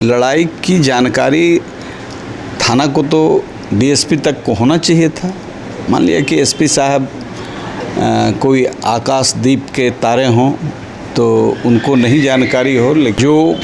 लड़ाई की जानकारी थाना को तो डीएसपी तक को होना चाहिए था। मान लिया कि एसपी साहब कोई आकाशदीप के तारे हों तो उनको नहीं जानकारी हो, लेकिन जो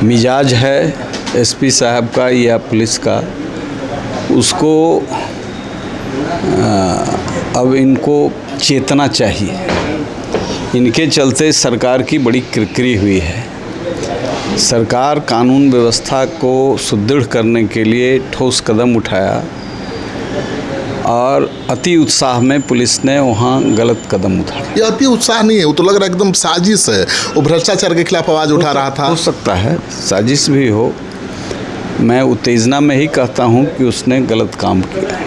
मिजाज है एसपी साहब का या पुलिस का, उसको अब इनको चेतना चाहिए। इनके चलते सरकार की बड़ी किरकिरी हुई है। सरकार कानून व्यवस्था को सुदृढ़ करने के लिए ठोस कदम उठाया और अति उत्साह में पुलिस ने वहाँ गलत कदम उठाया। ये अति उत्साह नहीं है, वो तो लग रहा है एकदम साजिश है। वो भ्रष्टाचार के खिलाफ आवाज़ उठा रहा था। हो सकता है साजिश भी हो, मैं उत्तेजना में ही कहता हूँ कि उसने गलत काम किया,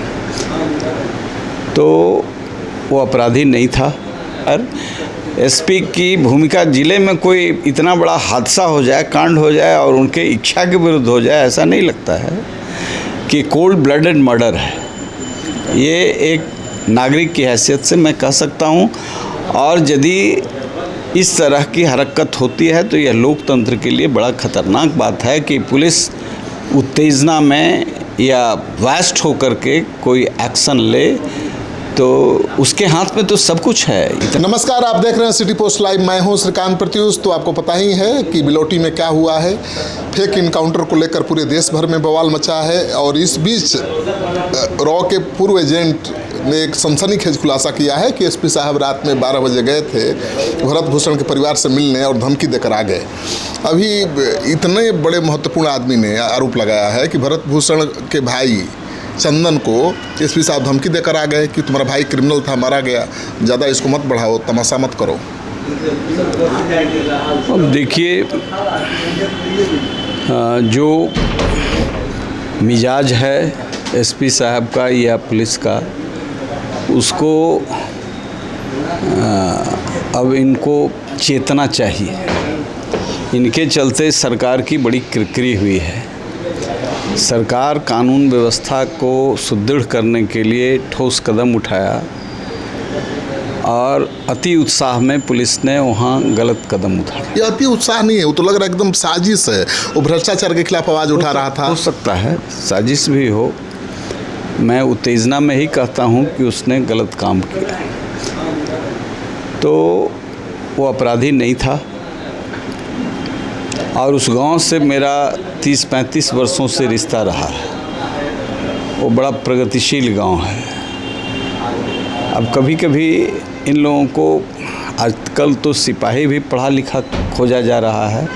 तो वो अपराधी नहीं था। और एसपी की भूमिका, जिले में कोई इतना बड़ा हादसा हो जाए, कांड हो जाए और उनके इच्छा के विरुद्ध हो जाए, ऐसा नहीं लगता है कि कोल्ड ब्लडेड मर्डर है। ये एक नागरिक की हैसियत से मैं कह सकता हूँ, और यदि इस तरह की हरकत होती है तो यह लोकतंत्र के लिए बड़ा खतरनाक बात है कि पुलिस उत्तेजना में या व्यस्त होकर के कोई एक्शन ले, तो उसके हाथ में तो सब कुछ है। नमस्कार, आप देख रहे हैं सिटी पोस्ट लाइव। मैं हूं श्रीकांत प्रत्युष। तो आपको पता ही है कि बिलोटी में क्या हुआ है। फेक इनकाउंटर को लेकर पूरे देश भर में बवाल मचा है, और इस बीच रॉ के पूर्व एजेंट ने एक सनसनीखेज खुलासा किया है कि एसपी साहब रात में 12 बजे गए थे भरत भूषण के परिवार से मिलने और धमकी देकर आ गए। अभी इतने बड़े महत्वपूर्ण आदमी ने आरोप लगाया है कि भरत भूषण के भाई चंदन को एसपी साहब धमकी देकर आ गए कि तुम्हारा भाई क्रिमिनल था, मारा गया, ज़्यादा इसको मत बढ़ाओ, तमाशा मत करो। अब देखिए, जो मिजाज है एसपी साहब का या पुलिस का, उसको अब इनको चेतना चाहिए। इनके चलते सरकार की बड़ी किरकिरी हुई है। सरकार कानून व्यवस्था को सुदृढ़ करने के लिए ठोस कदम उठाया और अति उत्साह में पुलिस ने वहाँ गलत कदम उठाया। ये अति उत्साह नहीं है, वो तो लग रहा है एकदम साजिश है। वो भ्रष्टाचार के खिलाफ आवाज़ उठा रहा था। हो सकता है साजिश भी हो, मैं उत्तेजना में ही कहता हूँ कि उसने गलत काम किया, तो वो अपराधी नहीं था। और उस गांव से मेरा 30-35 वर्षों से रिश्ता रहा है। वो बड़ा प्रगतिशील गांव है। अब कभी कभी इन लोगों को, आजकल तो सिपाही भी पढ़ा लिखा खोजा जा रहा है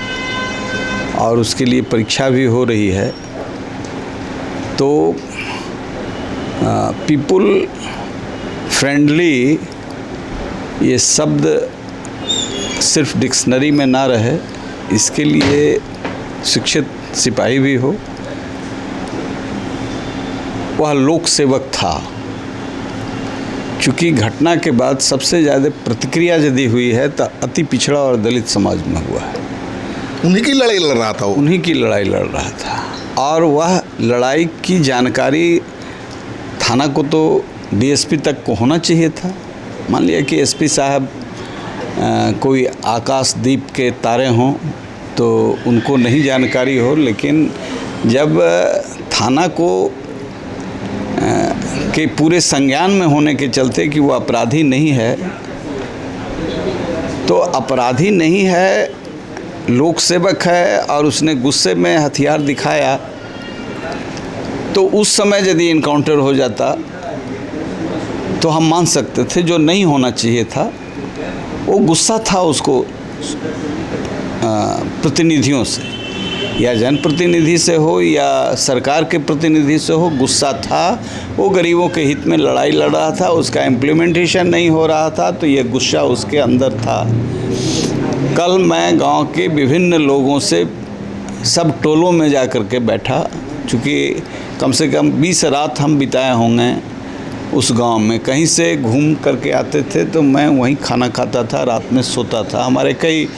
और उसके लिए परीक्षा भी हो रही है, तो पीपुल फ्रेंडली ये शब्द सिर्फ डिक्शनरी में ना रहे, इसके लिए शिक्षित सिपाही भी हो। वह लोक सेवक था। चूँकि घटना के बाद सबसे ज़्यादा प्रतिक्रिया यदि हुई है तो अति पिछड़ा और दलित समाज में हुआ है। उन्हीं की लड़ाई लड़ रहा था, उन्हीं की लड़ाई लड़ रहा था, और वह लड़ाई की जानकारी थाना को तो डीएसपी तक को होना चाहिए था। मान लिया कि एसपी साहब कोई आकाशदीप के तारे हों तो उनको नहीं जानकारी हो, लेकिन जब थाना को के पूरे संज्ञान में होने के चलते कि वो अपराधी नहीं है, तो अपराधी नहीं है, लोक सेवक है, और उसने गुस्से में हथियार दिखाया, तो उस समय यदि इनकाउंटर हो जाता तो हम मान सकते थे। जो नहीं होना चाहिए था, वो गुस्सा था उसको प्रतिनिधियों से, या जनप्रतिनिधि से हो या सरकार के प्रतिनिधि से हो, गुस्सा था। वो गरीबों के हित में लड़ाई लड़ रहा था, उसका इम्प्लीमेंटेशन नहीं हो रहा था, तो ये गुस्सा उसके अंदर था। कल मैं गांव के विभिन्न लोगों से सब टोलों में जा कर के बैठा, चूँकि कम से कम 20 रात हम बिताए होंगे उस गांव में। कहीं से घूम करके आते थे तो मैं वहीं खाना खाता था, रात में सोता था। हमारे कई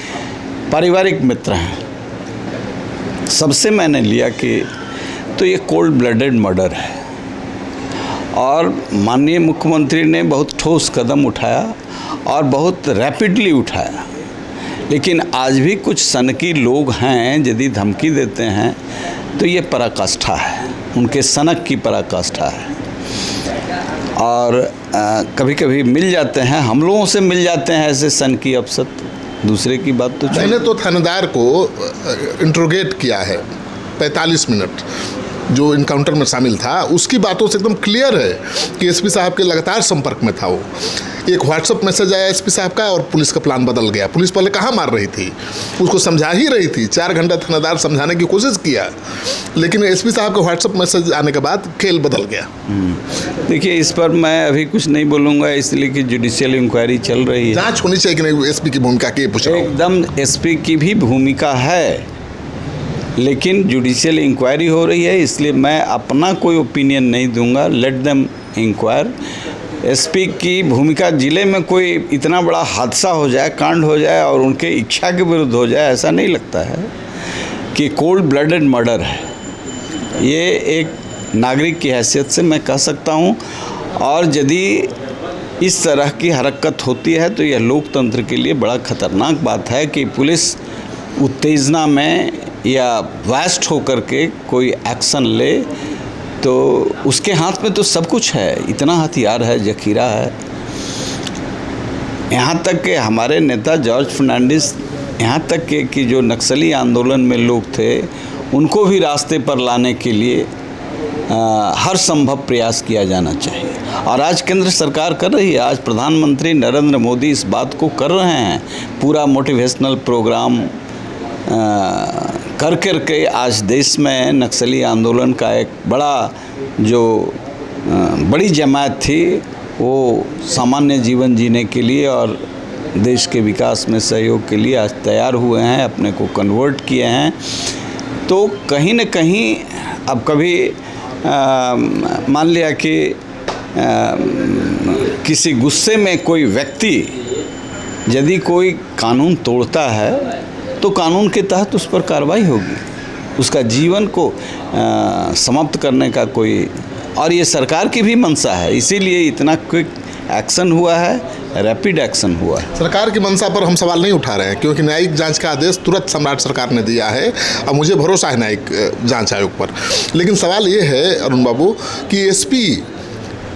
पारिवारिक मित्र हैं, सबसे मैंने लिया कि तो ये कोल्ड ब्लडेड मर्डर है, और माननीय मुख्यमंत्री ने बहुत ठोस कदम उठाया और बहुत रैपिडली उठाया। लेकिन आज भी कुछ सनकी लोग हैं यदि धमकी देते हैं तो ये पराकाष्ठा है, उनके सनक की पराकाष्ठा है। और कभी कभी मिल जाते हैं, हम लोगों से मिल जाते हैं ऐसे सनकी अफसर, दूसरे की बात तो मैंने तो थानेदार को इंट्रोगेट किया है 45 मिनट, जो इनकाउंटर में शामिल था। उसकी बातों से एकदम क्लियर है कि एसपी साहब के लगातार संपर्क में था वो। एक व्हाट्सएप मैसेज आया एसपी साहब का और पुलिस का प्लान बदल गया। पुलिस पहले कहाँ मार रही थी, उसको समझा ही रही थी। 4 घंटा थानेदार समझाने की कोशिश किया, लेकिन एसपी साहब का व्हाट्सएप मैसेज आने के बाद खेल बदल गया। देखिए, इस पर मैं अभी कुछ नहीं बोलूँगा, इसलिए कि जुडिशियल इंक्वायरी चल रही है। जाँच होनी चाहिए कि नहीं एसपी की भूमिका की पूछ रहा हूँ। एकदम एसपी की भी भूमिका है, लेकिन जुडिशियल इंक्वायरी हो रही है, इसलिए मैं अपना कोई ओपिनियन नहीं दूंगा। Let them inquire. एसपी की भूमिका, जिले में कोई इतना बड़ा हादसा हो जाए, कांड हो जाए और उनके इच्छा के विरुद्ध हो जाए, ऐसा नहीं लगता है कि कोल्ड ब्लडेड मर्डर है। ये एक नागरिक की हैसियत से मैं कह सकता हूँ। और यदि इस तरह की हरकत होती है तो यह लोकतंत्र के लिए बड़ा खतरनाक बात है कि पुलिस उत्तेजना में या वास्ट होकर के कोई एक्शन ले, तो उसके हाथ में तो सब कुछ है, इतना हथियार है, जखीरा है। यहाँ तक कि हमारे नेता जॉर्ज फर्नांडिस, यहाँ तक कि जो नक्सली आंदोलन में लोग थे, उनको भी रास्ते पर लाने के लिए हर संभव प्रयास किया जाना चाहिए। और आज केंद्र सरकार कर रही है, आज प्रधानमंत्री नरेंद्र मोदी इस बात को कर रहे हैं। पूरा मोटिवेशनल प्रोग्राम कर के आज देश में नक्सली आंदोलन का एक बड़ी जमात थी, वो सामान्य जीवन जीने के लिए और देश के विकास में सहयोग के लिए आज तैयार हुए हैं, अपने को कन्वर्ट किए हैं। तो कहीं न कहीं अब कभी मान लिया कि किसी गुस्से में कोई व्यक्ति यदि कोई कानून तोड़ता है तो कानून के तहत उस पर कार्रवाई होगी, उसका जीवन को समाप्त करने का कोई, और ये सरकार की भी मंशा है, इसीलिए इतना क्विक एक्शन हुआ है, रैपिड एक्शन हुआ है। सरकार की मंशा पर हम सवाल नहीं उठा रहे हैं, क्योंकि न्यायिक जांच का आदेश तुरंत सम्राट सरकार ने दिया है और मुझे भरोसा है न्यायिक जांच आयोग पर। लेकिन सवाल ये है अरुण बाबू कि एसपी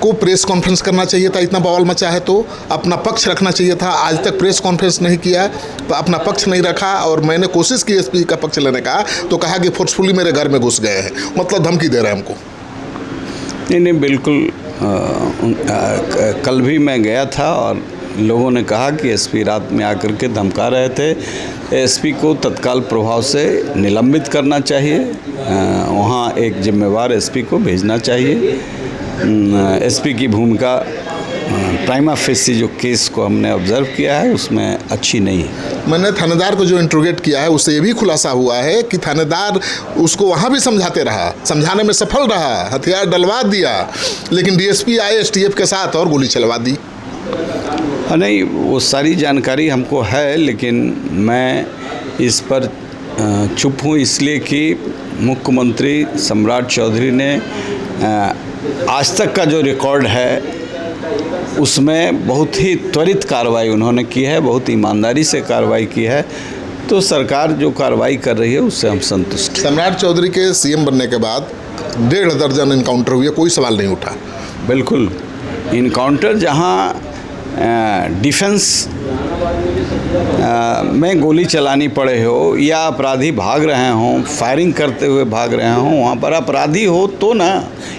को प्रेस कॉन्फ्रेंस करना चाहिए था, इतना बवाल मचा है तो अपना पक्ष रखना चाहिए था। आज तक प्रेस कॉन्फ्रेंस नहीं किया, अपना पक्ष नहीं रखा, और मैंने कोशिश की एसपी का पक्ष लेने का तो कहा कि फोर्सफुली मेरे घर में घुस गए हैं, मतलब धमकी दे रहे हैं हमको। नहीं, बिल्कुल। कल भी मैं गया था और लोगों ने कहा कि एसपी रात में आकर के धमका रहे थे। एसपी को तत्काल प्रभाव से निलंबित करना चाहिए, वहाँ एक जिम्मेवार एसपी को भेजना चाहिए। एसपी की भूमिका प्राइमा फेसी जो केस को हमने ऑब्जर्व किया है उसमें अच्छी नहीं है। मैंने थानेदार को जो इंट्रोगेट किया है उससे ये भी खुलासा हुआ है कि थानेदार उसको वहाँ भी समझाते रहा, समझाने में सफल रहा, हथियार डलवा दिया, लेकिन डीएसपी आए एसटीएफ के साथ और गोली चलवा दी। नहीं, वो सारी जानकारी हमको है, लेकिन मैं इस पर चुप हूँ इसलिए कि मुख्यमंत्री सम्राट चौधरी ने आज तक का जो रिकॉर्ड है उसमें बहुत ही त्वरित कार्रवाई उन्होंने की है, बहुत ईमानदारी से कार्रवाई की है। तो सरकार जो कार्रवाई कर रही है उससे हम संतुष्ट हैं। सम्राट चौधरी के सीएम बनने के बाद 1.5 दर्जन इनकाउंटर हुए, कोई सवाल नहीं उठा। बिल्कुल, इनकाउंटर जहां डिफेंस में गोली चलानी पड़े हो या अपराधी भाग रहे हों, फायरिंग करते हुए भाग रहे हों, वहाँ पर अपराधी हो तो ना,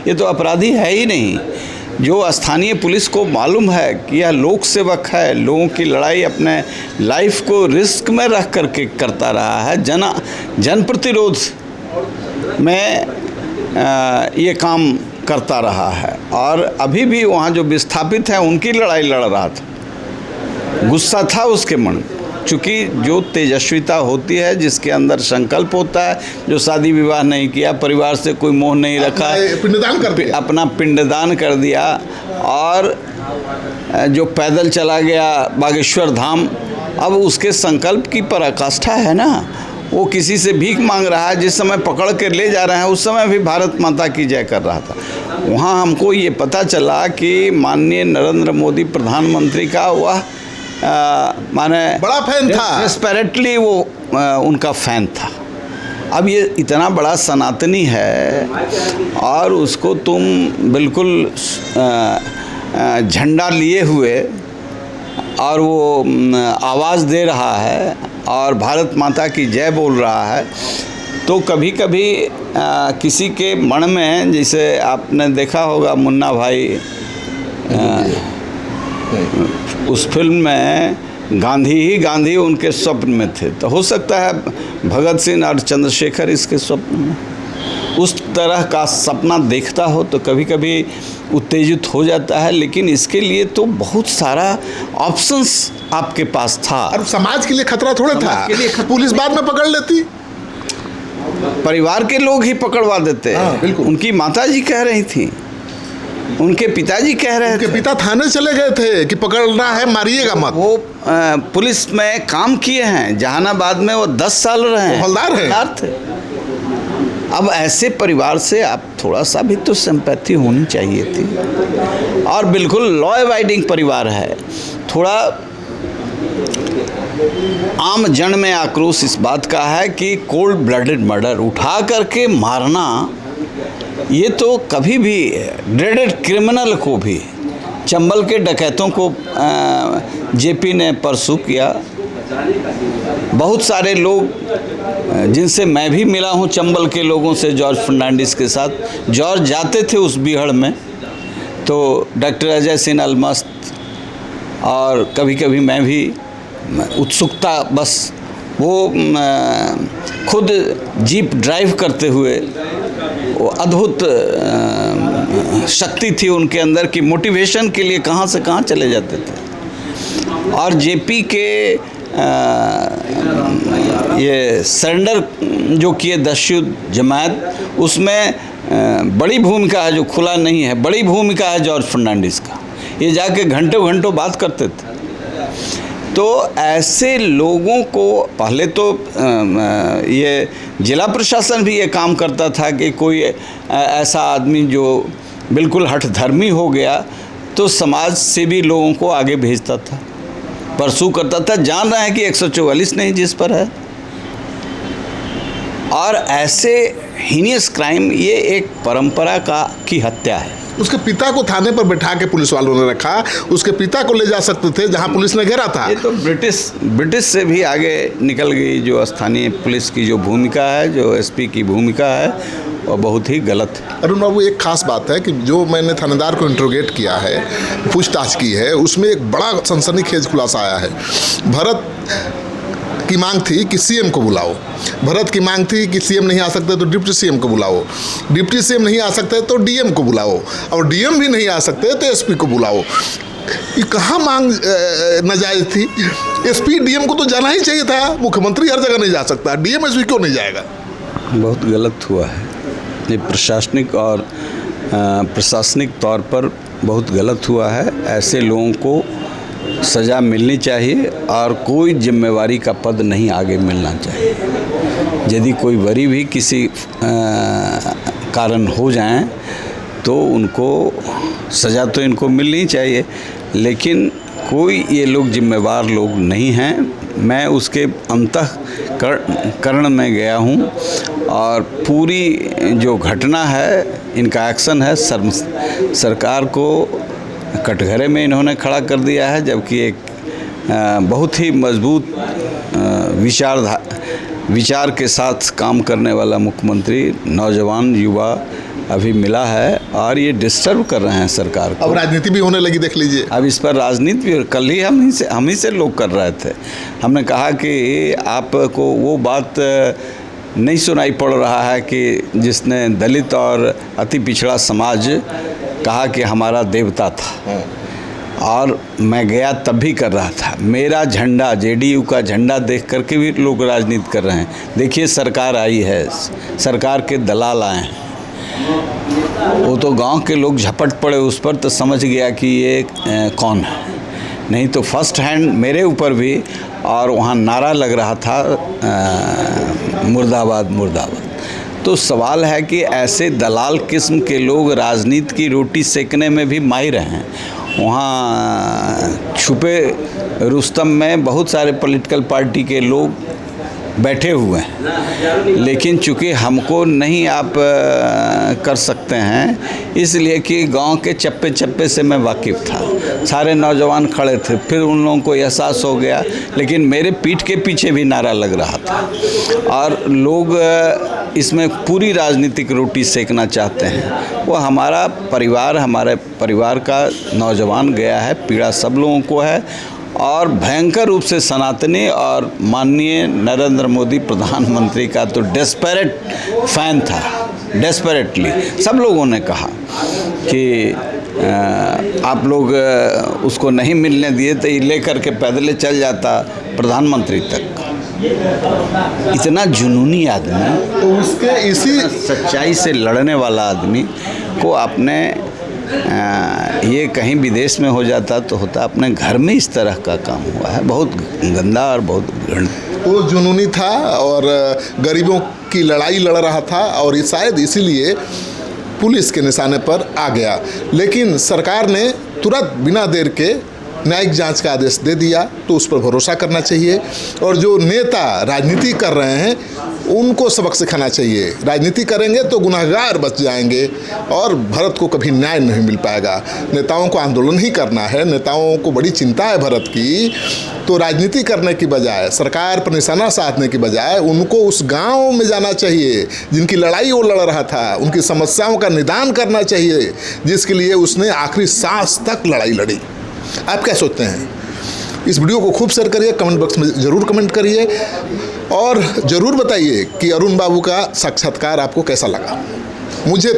ये तो अपराधी है ही नहीं। जो स्थानीय पुलिस को मालूम है कि यह लोक सेवक है, लोगों की लड़ाई अपने लाइफ को रिस्क में रख करके करता रहा है, जन प्रतिरोध में ये काम करता रहा है, और अभी भी वहाँ जो विस्थापित हैं उनकी लड़ाई लड़ रहा था। गुस्सा था उसके मन, चूँकि जो तेजस्विता होती है, जिसके अंदर संकल्प होता है, जो शादी विवाह नहीं किया, परिवार से कोई मोह नहीं रखा, पिंडदान कर दिया, अपना पिंडदान कर दिया, और जो पैदल चला गया बागेश्वर धाम, अब उसके संकल्प की पराकाष्ठा है ना। वो किसी से भीख मांग रहा है, जिस समय पकड़ के ले जा रहे हैं उस समय भी भारत माता की जय कर रहा था। वहाँ हमको ये पता चला कि माननीय नरेंद्र मोदी प्रधानमंत्री का वह माने बड़ा फैन था। डेस्परेटली वो उनका फैन था। अब ये इतना बड़ा सनातनी है और उसको तुम बिल्कुल झंडा लिए हुए और वो आवाज़ दे रहा है और भारत माता की जय बोल रहा है, तो कभी कभी किसी के मन में, जैसे आपने देखा होगा मुन्ना भाई, उस फिल्म में गांधी ही गांधी उनके स्वप्न में थे, तो हो सकता है भगत सिंह और चंद्रशेखर इसके स्वप्न में उस तरह का सपना देखता हो तो कभी कभी उत्तेजित हो जाता है। लेकिन इसके लिए तो बहुत सारा ऑप्शंस आपके पास था। और समाज के लिए खतरा थोड़ा था, पुलिस बाद में पकड़ लेती, परिवार के लोग ही पकड़वा देते। बिल्कुल। उनकी माताजी कह रही थी, उनके पिताजी कह रहे थे, पिता थाने चले गए थे कि पकड़ना है, मारिएगा मत। वो पुलिस में काम किए हैं, जहानाबाद में वो 10 साल रहे हैं, हवलदार थे। अब ऐसे परिवार से आप थोड़ा सा भी तो सिंपैथी होनी चाहिए थी। और बिल्कुल लॉ अबाइडिंग परिवार है। थोड़ा आम जन में आक्रोश इस बात का है कि कोल्ड ब्लडेड मर्डर उठा करके मारना, ये तो कभी भी ड्रेडेड क्रिमिनल को भी, चंबल के डकैतों को जेपी ने परसू किया। बहुत सारे लोग जिनसे मैं भी मिला हूँ, चंबल के लोगों से, जॉर्ज फर्नांडिस के साथ जॉर्ज जाते थे उस बीहड़ में, तो डॉक्टर अजय सिंह अलमस्त और कभी कभी मैं भी उत्सुकता बस वो खुद जीप ड्राइव करते हुए, वो अद्भुत शक्ति थी उनके अंदर कि मोटिवेशन के लिए कहाँ से कहाँ चले जाते थे। और जेपी के ये सरेंडर जो किए 10 युद्ध जमात, उसमें बड़ी भूमिका है, जो खुला नहीं है, बड़ी भूमिका है जॉर्ज फर्नांडिस का। ये जाके घंटों घंटों बात करते थे। तो ऐसे लोगों को पहले तो ये जिला प्रशासन भी ये काम करता था कि कोई ऐसा आदमी जो बिल्कुल हठधर्मी हो गया तो समाज से भी लोगों को आगे भेजता था, परसू करता था। जान रहे हैं कि 144 नहीं जिस पर है। और ऐसे हीनियस क्राइम, ये एक परंपरा की हत्या है। उसके पिता को थाने पर बैठा के पुलिस वालों ने रखा, उसके पिता को ले जा सकते थे जहां पुलिस ने घेरा था। ये तो ब्रिटिश से भी आगे निकल गई जो स्थानीय पुलिस की जो भूमिका है, जो एसपी की भूमिका है, और बहुत ही गलत है। अरुण बाबू, एक खास बात है कि जो मैंने थानेदार को इंट्रोगेट किया है, पूछताछ की है, उसमें एक बड़ा सनसनीखेज खुलासा आया है। भरत की मांग थी कि सीएम को बुलाओ, भरत की मांग थी कि सीएम नहीं आ सकते तो डिप्टी सीएम को बुलाओ, डिप्टी सीएम नहीं आ सकते तो डीएम को बुलाओ, और डीएम भी नहीं आ सकते तो एसपी को बुलाओ। ये कहाँ मांग नाजायज थी? एसपी डीएम को तो जाना ही चाहिए था। मुख्यमंत्री हर जगह नहीं जा सकता, डीएम एसपी क्यों नहीं जाएगा? बहुत गलत हुआ है ये, प्रशासनिक और प्रशासनिक तौर पर बहुत गलत हुआ है। ऐसे लोगों को सज़ा मिलनी चाहिए और कोई जिम्मेवारी का पद नहीं आगे मिलना चाहिए। यदि कोई वरी भी किसी कारण हो जाएं तो उनको सज़ा तो इनको मिलनी चाहिए, लेकिन कोई ये लोग जिम्मेवार लोग नहीं हैं। मैं उसके अंतःकरण में गया हूँ और पूरी जो घटना है, इनका एक्शन है, सरकार को कटघरे में इन्होंने खड़ा कर दिया है। जबकि एक बहुत ही मजबूत विचार के साथ काम करने वाला मुख्यमंत्री, नौजवान युवा अभी मिला है और ये डिस्टर्ब कर रहे हैं सरकार को। अब राजनीति भी होने लगी, देख लीजिए। अब इस पर राजनीति भी, कल ही हम ही से लोग कर रहे थे। हमने कहा कि आपको वो बात नहीं सुनाई पड़ रहा है कि जिसने दलित और अति पिछड़ा समाज कहा कि हमारा देवता था, और मैं गया तब भी कर रहा था। मेरा झंडा, जेडीयू का झंडा देख करके भी लोग राजनीति कर रहे हैं। देखिए सरकार आई है, सरकार के दलाल आए हैं, वो तो गांव के लोग झपट पड़े उस पर, तो समझ गया कि ये कौन है। नहीं तो फर्स्ट हैंड मेरे ऊपर भी, और वहाँ नारा लग रहा था मुर्दाबाद मुर्दाबाद। तो सवाल है कि ऐसे दलाल किस्म के लोग राजनीति की रोटी सेकने में भी माहिर हैं। वहाँ छुपे रुस्तम में बहुत सारे पॉलिटिकल पार्टी के लोग बैठे हुए हैं, लेकिन चूँकि हमको नहीं आप कर सकते हैं, इसलिए कि गांव के चप्पे चप्पे से मैं वाकिफ़ था। सारे नौजवान खड़े थे, फिर उन लोगों को एहसास हो गया, लेकिन मेरे पीठ के पीछे भी नारा लग रहा था और लोग इसमें पूरी राजनीतिक रोटी सेकना चाहते हैं। वो हमारा परिवार, हमारे परिवार का नौजवान गया है, पीड़ा सब लोगों को है और भयंकर रूप से सनातनी और माननीय नरेंद्र मोदी प्रधानमंत्री का तो डेस्परेट फैन था। डेस्परेटली सब लोगों ने कहा कि आप लोग उसको नहीं मिलने दिए तो ये लेकर के पैदल चल जाता प्रधानमंत्री तक। इतना जुनूनी आदमी, तो उसके इसी सच्चाई से लड़ने वाला आदमी को आपने ये कहीं विदेश में हो जाता तो होता, अपने घर में इस तरह का काम हुआ है। बहुत गंदा और बहुत घृणित। वो जुनूनी था और गरीबों की लड़ाई लड़ रहा था और ये शायद इसीलिए पुलिस के निशाने पर आ गया। लेकिन सरकार ने तुरंत बिना देर के न्यायिक जांच का आदेश दे दिया, तो उस पर भरोसा करना चाहिए। और जो नेता राजनीति कर रहे हैं उनको सबक सिखाना चाहिए। राजनीति करेंगे तो गुनहगार बच जाएंगे और भारत को कभी न्याय नहीं मिल पाएगा। नेताओं को आंदोलन ही करना है, नेताओं को बड़ी चिंता है भारत की, तो राजनीति करने की बजाय, सरकार पर निशाना साधने की बजाय उनको उस गांव में जाना चाहिए जिनकी लड़ाई वो लड़ रहा था, उनकी समस्याओं का निदान करना चाहिए, जिसके लिए उसने आखिरी सांस तक लड़ाई लड़ी। आप क्या सोचते हैं? इस वीडियो को खूब शेयर करिए, कमेंट बॉक्स में ज़रूर कमेंट करिए और ज़रूर बताइए कि अरुण बाबू का साक्षात्कार आपको कैसा लगा। मुझे